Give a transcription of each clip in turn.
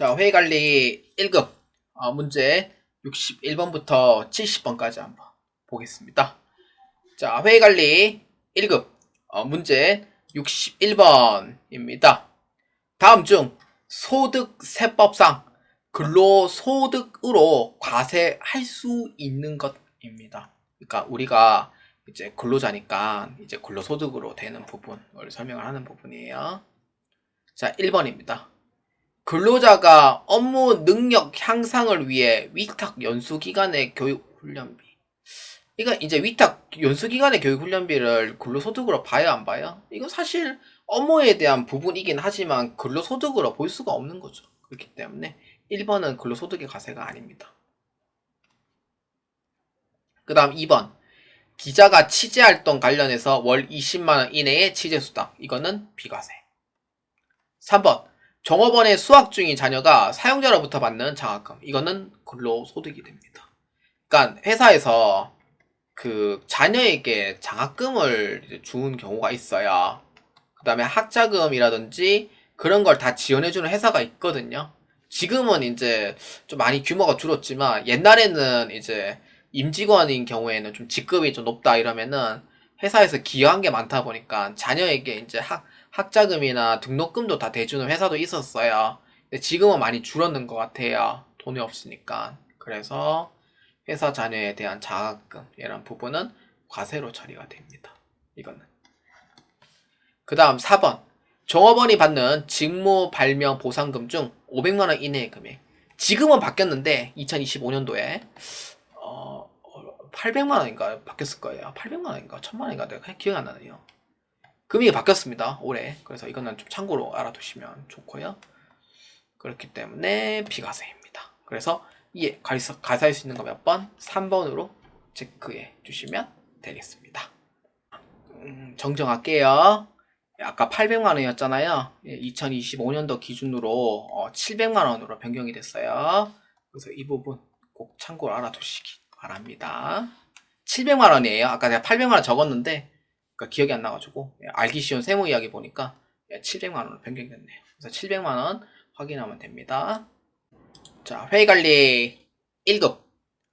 자, 회의관리 1급 문제 61번부터 70번까지 한번 보겠습니다. 자, 회의관리 1급 문제 61번입니다. 다음 중 소득세법상 근로소득으로 과세할 수 있는 것입니다. 그러니까 우리가 이제 근로자니까 이제 근로소득으로 되는 부분을 설명을 하는 부분이에요. 자, 1번입니다. 근로자가 업무 능력 향상을 위해 위탁 연수기간의 교육훈련비. 이거 이제 위탁 연수기간의 교육훈련비를 근로소득으로 봐야 안 봐요? 이거 사실 업무에 대한 부분이긴 하지만 근로소득으로 볼 수가 없는 거죠. 그렇기 때문에 1번은 근로소득의 과세가 아닙니다. 그 다음 2번. 기자가 취재활동 관련해서 월 20만원 이내의 취재수당. 이거는 비과세. 3번. 종업원에 수학 중인 자녀가 사용자로부터 받는 장학금. 이거는 근로소득이 됩니다. 그러니까 회사에서 그 자녀에게 장학금을 준 경우가 있어요. 그 다음에 학자금이라든지 그런 걸 다 지원해주는 회사가 있거든요. 지금은 이제 좀 많이 규모가 줄었지만 옛날에는 이제 임직원인 경우에는 좀 직급이 좀 높다 이러면은 회사에서 기여한 게 많다 보니까 자녀에게 이제 학자금이나 등록금도 다 대주는 회사도 있었어요. 근데 지금은 많이 줄었는 것 같아요. 돈이 없으니까. 그래서 회사 자녀에 대한 장학금 이런 부분은 과세로 처리가 됩니다. 이거는. 그 다음 4번. 종업원이 받는 직무 발명 보상금 중 500만원 이내의 금액. 지금은 바뀌었는데 2025년도에 800만원인가 바뀌었을 거예요. 800만원인가 1000만원인가 내가 기억이 안 나네요. 금액이 바뀌었습니다. 올해. 그래서 이거는 좀 참고로 알아두시면 좋고요. 그렇기 때문에 비과세입니다. 그래서 이에 가사할 수 있는 거 몇 번? 3번으로 체크해 주시면 되겠습니다. 정정할게요. 아까 800만원이었잖아요. 2025년도 기준으로 700만원으로 변경이 됐어요. 그래서 이 부분 꼭 참고로 알아두시기 바랍니다. 700만원이에요. 아까 제가 800만원 적었는데 그러니까 기억이 안 나가지고 알기 쉬운 세무 이야기 보니까 700만원으로 변경이 됐네요. 그래서 700만원 확인하면 됩니다. 자, 회의관리 1급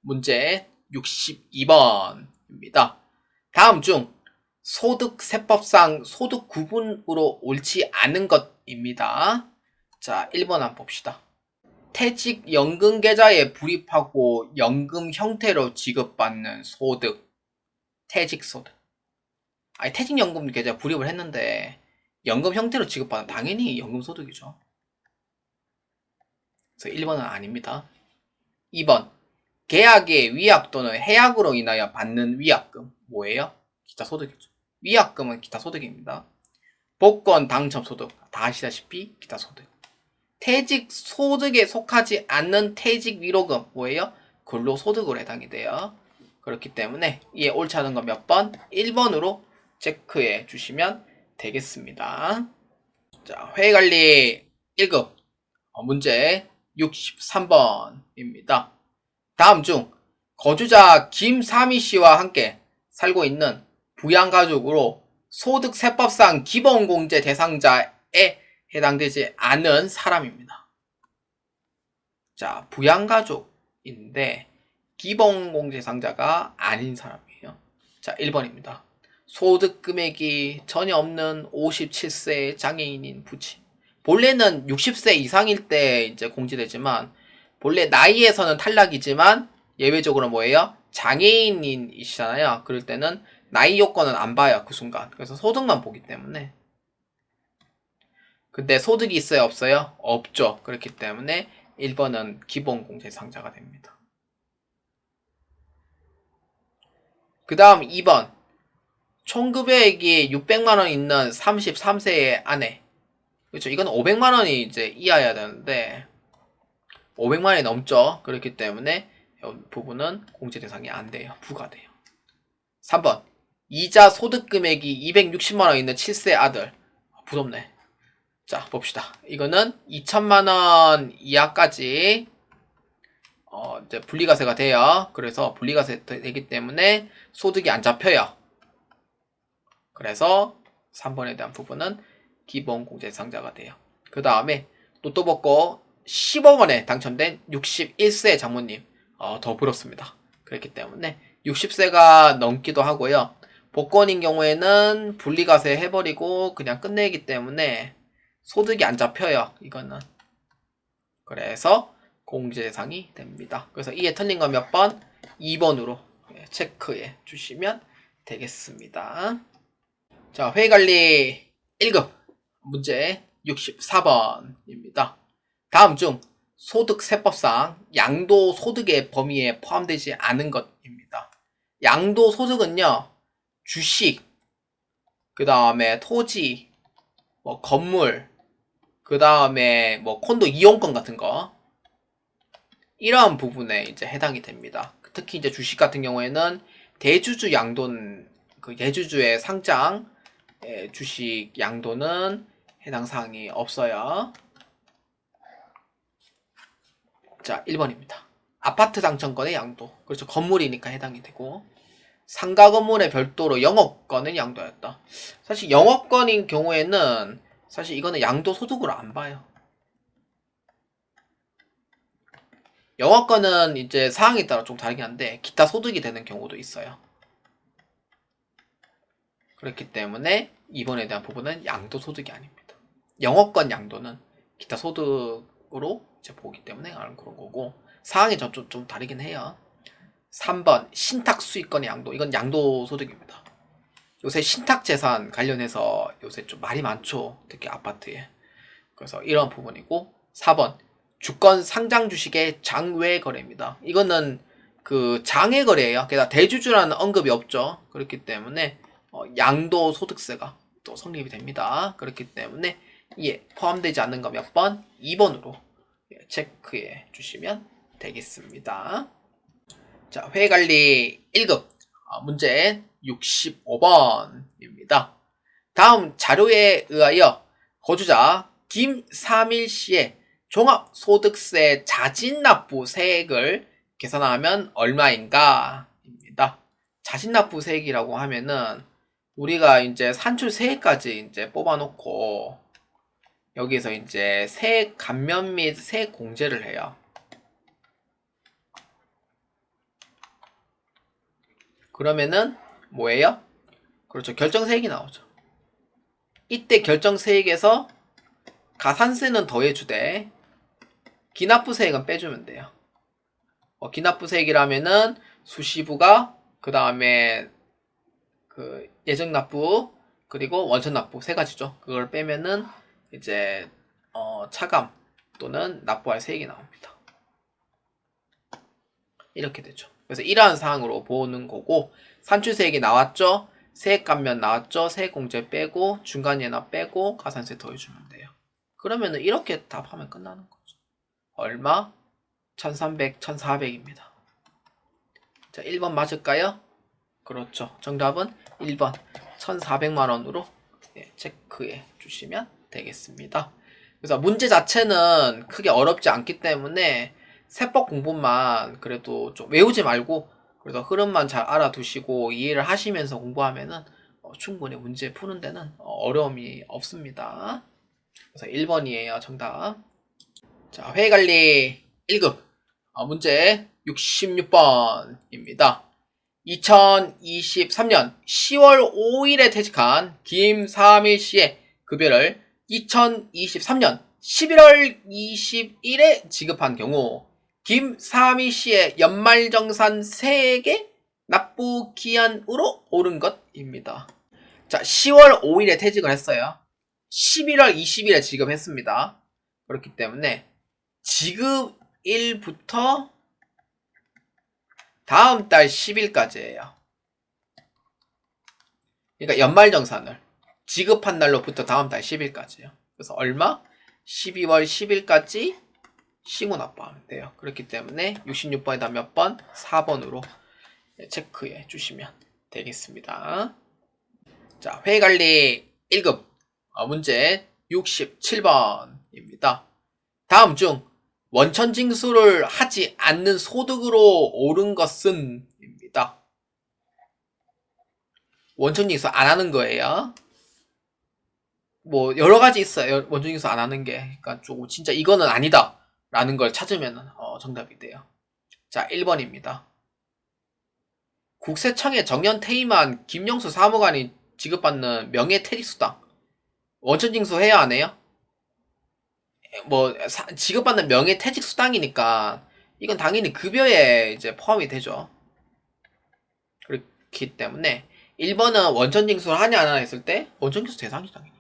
문제 62번입니다. 다음 중 소득세법상 소득 구분으로 옳지 않은 것입니다. 자, 1번 한번 봅시다. 퇴직연금 계좌에 불입하고 연금 형태로 지급받는 소득, 퇴직소득. 아니, 퇴직연금 계좌에 불입을 했는데 연금 형태로 지급받는 당연히 연금소득이죠. 그래서 1번은 아닙니다. 2번. 계약의 위약 또는 해약으로 인하여 받는 위약금. 뭐예요? 기타 소득이죠. 위약금은 기타 소득입니다. 복권 당첨 소득. 다 아시다시피 기타 소득. 퇴직 소득에 속하지 않는 퇴직 위로금. 뭐예요? 근로소득으로 해당이 돼요. 그렇기 때문에 이에 옳지 않은 건 몇 번? 1번으로 체크해 주시면 되겠습니다. 자, 회의관리 1급 문제 63번입니다. 다음 중 거주자 김삼희 씨와 함께 살고 있는 부양가족으로 소득세법상 기본공제 대상자에 해당되지 않은 사람입니다. 자, 부양가족인데 기본공제 대상자가 아닌 사람이에요. 자, 1번입니다. 소득금액이 전혀 없는 57세 장애인인 부친. 본래는 60세 이상일 때 이제 공제되지만 본래 나이에서는 탈락이지만 예외적으로 뭐예요? 장애인이시잖아요. 그럴 때는 나이 요건은 안 봐요. 그 순간. 그래서 소득만 보기 때문에. 근데 소득이 있어요? 없어요? 없죠. 그렇기 때문에 1번은 기본공제상자가 됩니다. 그 다음 2번. 총급여액이 600만원 있는 33세의 아내. 그렇죠. 이건 500만원이 이제 이하여야 되는데 500만원이 넘죠. 그렇기 때문에 이 부분은 공제 대상이 안 돼요. 부과돼요. 3번. 이자 소득금액이 260만원 있는 7세 아들. 부럽네. 자, 봅시다. 이거는 2천만원 이하까지 이제 분리과세가 돼요. 그래서 분리과세 되기 때문에 소득이 안 잡혀요. 그래서 3번에 대한 부분은 기본공제 대상자가 돼요. 그 다음에 로또 복고 10억원에 당첨된 61세 장모님 더 부럽습니다. 그렇기 때문에 60세가 넘기도 하고요. 복권인 경우에는 분리과세 해버리고 그냥 끝내기 때문에 소득이 안 잡혀요. 이거는. 그래서 공제 대상이 됩니다. 그래서 이에 틀린 거 몇 번? 2번으로 체크해 주시면 되겠습니다. 자, 회의관리 1급 문제 64번입니다. 다음 중 소득세법상 양도소득의 범위에 포함되지 않은 것입니다. 양도소득은요, 주식, 그 다음에 토지, 뭐 건물, 그 다음에 뭐 콘도 이용권 같은 거, 이러한 부분에 이제 해당이 됩니다. 특히 이제 주식 같은 경우에는 대주주 양도는 그 대주주의 상장 주식 양도는 해당 사항이 없어요. 자, 1번입니다. 아파트 당첨권의 양도. 그렇죠. 건물이니까 해당이 되고. 상가 건물에 별도로 영업권은 양도였다. 사실 영업권인 경우에는 사실 이거는 양도 소득으로 안 봐요. 영업권은 이제 사항에 따라 좀 다르긴 한데 기타 소득이 되는 경우도 있어요. 그렇기 때문에 이번에 대한 부분은 양도소득이 아닙니다. 영업권 양도는 기타 소득으로 이제 보기 때문에 그런 거고 사항이 좀 다르긴 해요. 3번 신탁수익권의 양도. 이건 양도소득입니다. 요새 신탁재산 관련해서 요새 좀 말이 많죠. 특히 아파트에. 그래서 이런 부분이고 4번 주권 상장 주식의 장외 거래입니다. 이거는 그 장외 거래예요. 게다가 대주주라는 언급이 없죠. 그렇기 때문에 양도소득세가 또 성립이 됩니다. 그렇기 때문에 이에 포함되지 않는 거 몇 번? 2번으로 체크해 주시면 되겠습니다. 자, 회계관리 1급 문제 65번입니다. 다음 자료에 의하여 거주자 김삼일 씨의 종합소득세 자진납부세액을 계산하면 얼마인가? 입니다. 자진납부세액이라고 하면은 우리가 이제 산출세액까지 이제 뽑아놓고 여기서 이제 세액 감면 및 세액 공제를 해요. 그러면은 뭐예요? 그렇죠. 결정세액이 나오죠. 이때 결정세액에서 가산세는 더해주되 기납부세액은 빼주면 돼요. 기납부세액이라면은 수시부가 그 다음에 그 예정납부 그리고 원천납부 세 가지죠. 그걸 빼면은 이제 차감 또는 납부할 세액이 나옵니다. 이렇게 되죠. 그래서 이러한 사항으로 보는 거고 산출세액이 나왔죠. 세액 감면 나왔죠. 세액 공제 빼고 중간예납 빼고 가산세 더해주면 돼요. 그러면은 이렇게 답하면 끝나는 거죠. 얼마? 1300, 1400입니다. 자, 1번 맞을까요? 그렇죠. 정답은 1번 1400만원으로 체크해 주시면 되겠습니다. 그래서 문제 자체는 크게 어렵지 않기 때문에 세법 공부만 그래도 좀 외우지 말고 그래도 흐름만 잘 알아두시고 이해를 하시면서 공부하면은 충분히 문제 푸는 데는 어려움이 없습니다. 그래서 1번이에요. 정답. 자, 회계관리 1급 문제 66번입니다. 2023년 10월 5일에 퇴직한 김삼일 씨의 급여를 2023년 11월 20일에 지급한 경우 김삼일 씨의 연말정산 세액의 납부 기한으로 오른 것입니다. 자, 10월 5일에 퇴직을 했어요. 11월 20일에 지급했습니다. 그렇기 때문에 지급일부터 다음 달 10일까지예요. 그러니까 연말정산을 지급한 날로부터 다음 달 10일까지요. 그래서 얼마? 12월 10일까지 신고납부하면 돼요. 그렇기 때문에 66번에다 몇 번? 4번으로 체크해 주시면 되겠습니다. 자, 회계관리 1급 문제 67번입니다. 다음 중 원천징수를 하지 않는 소득으로 오른 것은 입니다. 원천징수 안 하는 거예요. 뭐 여러 가지 있어요. 원천징수 안 하는 게. 그러니까 조금 진짜 이거는 아니다. 라는 걸 찾으면 정답이 돼요. 자, 1번입니다. 국세청에 정년 퇴임한 김영수 사무관이 지급받는 명예퇴직수당 원천징수 해야 하네요? 지급받는 명예퇴직수당이니까 이건 당연히 급여에 이제 포함이 되죠. 그렇기 때문에 1번은 원천징수를 하냐 안 하냐 했을 때 원천징수 대상이죠, 당연히.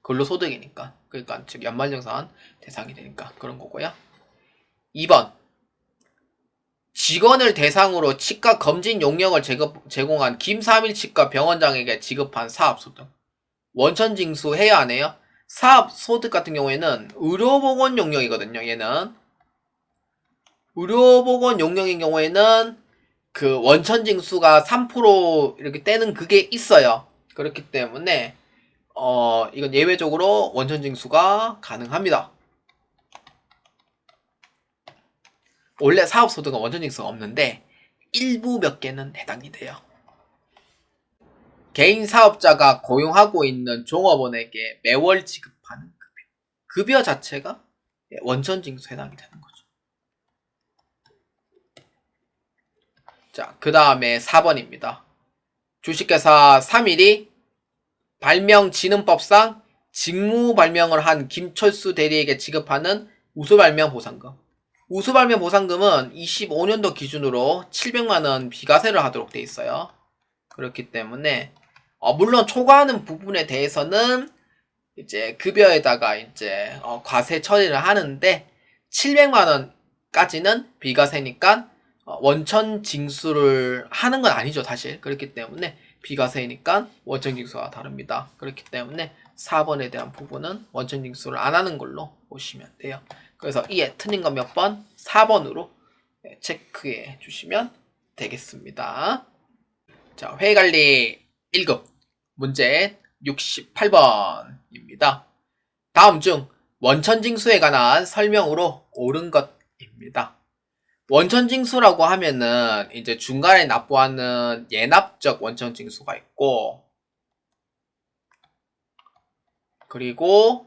근로소득이니까. 그러니까 즉 연말정산 대상이 되니까 그런 거고요. 2번 직원을 대상으로 치과 검진 용역을 제공한 김삼일 치과 병원장에게 지급한 사업소득 원천징수 해야 하네요. 사업소득 같은 경우에는 의료보건 용역이거든요. 얘는 의료보건 용역인 경우에는 그 원천징수가 3% 이렇게 떼는 그게 있어요. 그렇기 때문에 이건 예외적으로 원천징수가 가능합니다. 원래 사업소득은 원천징수가 없는데 일부 몇 개는 해당이 돼요. 개인 사업자가 고용하고 있는 종업원에게 매월 지급하는 급여 자체가 원천징수에 해당이 되는 거죠. 자, 그 다음에 4번입니다. 주식회사 3일이 발명진흥법상 직무 발명을 한 김철수 대리에게 지급하는 우수발명 보상금. 우수발명 보상금은 25년도 기준으로 700만원 비과세를 하도록 돼 있어요. 그렇기 때문에 물론 초과하는 부분에 대해서는 이제 급여에다가 이제 과세 처리를 하는데 700만원까지는 비과세니까 원천 징수를 하는 건 아니죠, 사실. 그렇기 때문에 비과세니까 원천 징수와 다릅니다. 그렇기 때문에 4번에 대한 부분은 원천 징수를 안 하는 걸로 보시면 돼요. 그래서 이에 틀린 건 몇 번? 4번으로 체크해 주시면 되겠습니다. 자, 회계관리 1급 문제 68번입니다. 다음 중 원천징수에 관한 설명으로 옳은 것입니다. 원천징수라고 하면은 이제 중간에 납부하는 예납적 원천징수가 있고, 그리고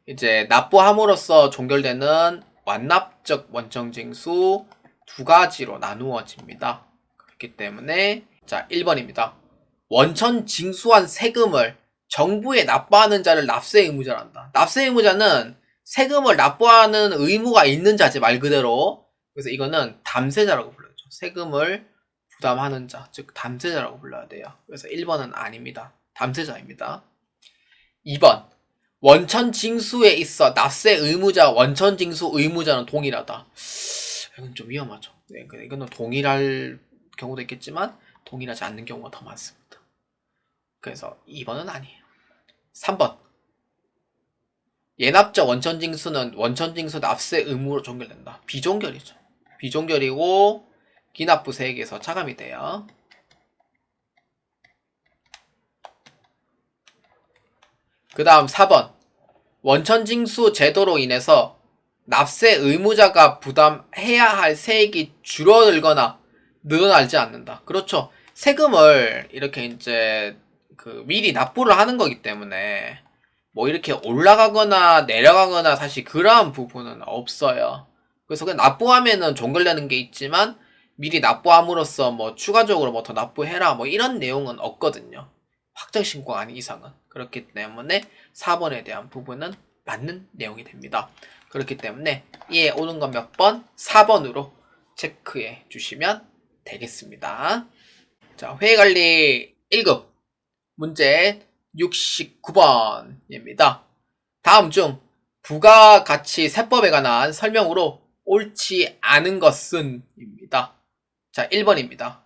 이제 납부함으로써 종결되는 완납적 원천징수 두 가지로 나누어집니다. 그렇기 때문에 자, 1번입니다. 원천징수한 세금을 정부에 납부하는 자를 납세 의무자란다. 납세 의무자는 세금을 납부하는 의무가 있는 자지, 말 그대로. 그래서 이거는 담세자라고 불러야죠. 세금을 부담하는 자, 즉 담세자라고 불러야 돼요. 그래서 1번은 아닙니다. 담세자입니다. 2번 원천징수에 있어 납세 의무자, 원천징수 의무자는 동일하다. 이건 좀 위험하죠. 네, 이거는 동일할 경우도 있겠지만 동일하지 않는 경우가 더 많습니다. 그래서 2번은 아니에요. 3번 예납적 원천징수는 원천징수 납세 의무로 종결된다. 비종결이죠. 비종결이고 기납부세액에서 차감이 돼요. 그 다음 4번 원천징수 제도로 인해서 납세 의무자가 부담해야 할 세액이 줄어들거나 늘어나지 않는다. 그렇죠. 세금을 이렇게 이제 미리 납부를 하는 거기 때문에 뭐 이렇게 올라가거나 내려가거나 사실 그러한 부분은 없어요. 그래서 그냥 납부하면은 종결되는 게 있지만 미리 납부함으로써 뭐 추가적으로 뭐 더 납부해라 뭐 이런 내용은 없거든요. 확정 신고가 아닌 이상은. 그렇기 때문에 4번에 대한 부분은 맞는 내용이 됩니다. 그렇기 때문에 이에 오는 건 몇 번? 4번으로 체크해 주시면 되겠습니다. 자, 회계관리 1급 문제 69번입니다. 다음 중 부가가치 세법에 관한 설명으로 옳지 않은 것은 입니다. 자, 1번입니다.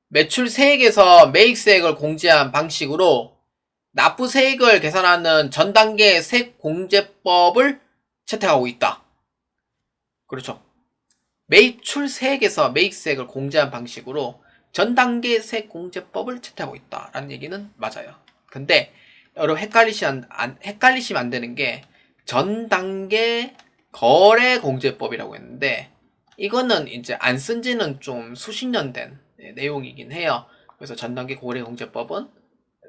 매출세액에서 매입세액을 공제한 방식으로 납부세액을 계산하는 전단계 세액공제법을 채택하고 있다. 그렇죠. 매출세액에서 매입세액을 공제한 방식으로 전단계 세액공제법을 채택하고 있다라는 얘기는 맞아요. 근데 여러분 헷갈리시면 안 되는 게 전단계 거래공제법이라고 했는데 이거는 이제 안 쓴 지는 좀 수십 년 된 내용이긴 해요. 그래서 전단계 거래공제법은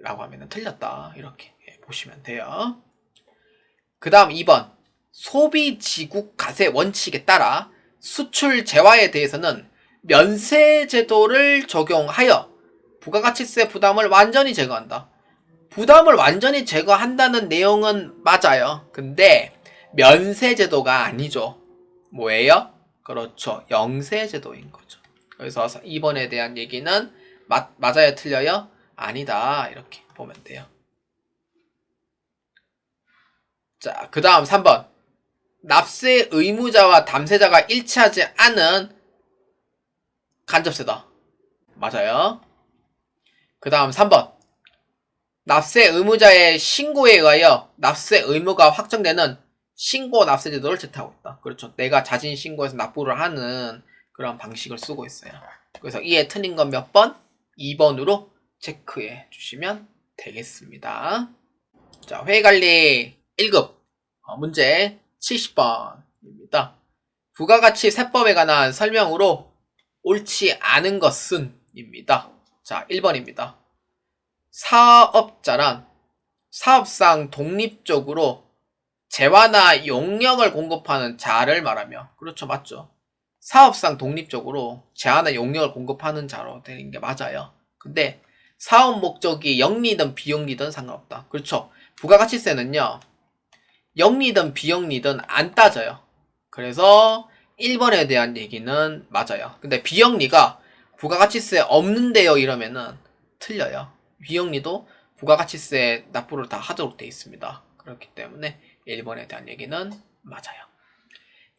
라고 하면 틀렸다. 이렇게 보시면 돼요. 그 다음 2번 소비지국 가세 원칙에 따라 수출 재화에 대해서는 면세 제도를 적용하여 부가가치세 부담을 완전히 제거한다. 부담을 완전히 제거한다는 내용은 맞아요. 근데 면세 제도가 아니죠. 뭐예요? 그렇죠. 영세 제도인 거죠. 그래서 2번에 대한 얘기는 맞아요, 틀려요? 아니다. 이렇게 보면 돼요. 자, 그 다음 3번. 납세 의무자와 담세자가 일치하지 않은 간접세다. 맞아요. 그 다음 3번. 납세 의무자의 신고에 의하여 납세 의무가 확정되는 신고 납세 제도를 제시하고 있다. 그렇죠. 내가 자진 신고해서 납부를 하는 그런 방식을 쓰고 있어요. 그래서 이에 틀린 건 몇 번? 2번으로 체크해 주시면 되겠습니다. 자, 회계관리 1급 문제 70번입니다. 부가가치 세법에 관한 설명으로 옳지 않은 것은 입니다. 자, 1번입니다. 사업자란 사업상 독립적으로 재화나 용역을 공급하는 자를 말하며, 그렇죠, 맞죠? 사업상 독립적으로 재화나 용역을 공급하는 자로 되는 게 맞아요. 근데 사업 목적이 영리든 비영리든 상관없다. 그렇죠. 부가가치세는요, 영리든 비영리든 안 따져요. 그래서 1번에 대한 얘기는 맞아요. 근데 비영리가 부가가치세 없는데요 이러면은 틀려요. 비영리도 부가가치세 납부를 다 하도록 되어 있습니다. 그렇기 때문에 1번에 대한 얘기는 맞아요.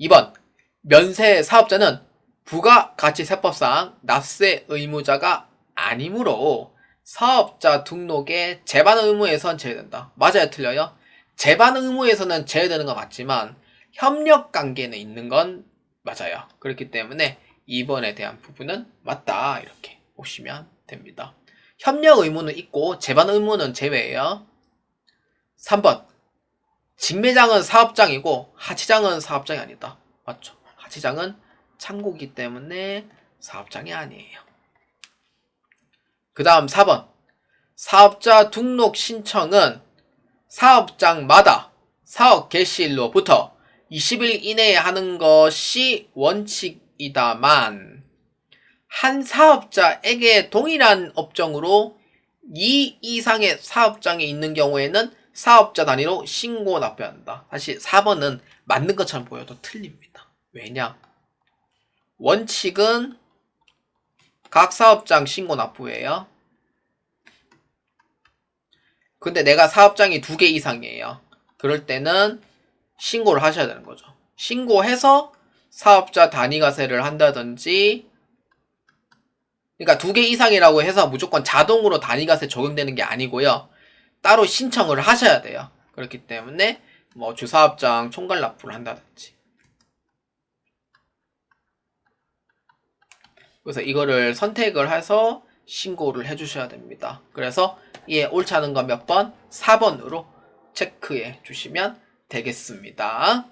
2번. 면세 사업자는 부가가치세법상 납세 의무자가 아니므로 사업자 등록의 재반 의무에선 제외된다. 맞아요, 틀려요? 재반 의무에서는 제외되는 건 맞지만 협력 관계는 있는 건 맞아요. 그렇기 때문에 2번에 대한 부분은 맞다. 이렇게 보시면 됩니다. 협력 의무는 있고 재반 의무는 제외예요. 3번. 직매장은 사업장이고 하치장은 사업장이 아니다. 맞죠? 하치장은 창고이기 때문에 사업장이 아니에요. 그 다음 4번. 사업자 등록 신청은 사업장마다 사업 개시일로부터 20일 이내에 하는 것이 원칙이다만 한 사업자에게 동일한 업종으로 2 이상의 사업장이 있는 경우에는 사업자 단위로 신고 납부해야 한다. 사실 4번은 맞는 것처럼 보여도 틀립니다. 왜냐? 원칙은 각 사업장 신고 납부예요. 근데 내가 사업장이 2개 이상이에요. 그럴 때는 신고를 하셔야 되는 거죠. 신고해서 사업자 단위과세를 한다든지, 그러니까 2개 이상이라고 해서 무조건 자동으로 단위과세 적용되는 게 아니고요. 따로 신청을 하셔야 돼요. 그렇기 때문에 뭐 주사업장 총괄 납부를 한다든지. 그래서 이거를 선택을 해서 신고를 해주셔야 됩니다. 그래서 예, 옳지 않은 건 몇 번? 4번으로 체크해 주시면 되겠습니다.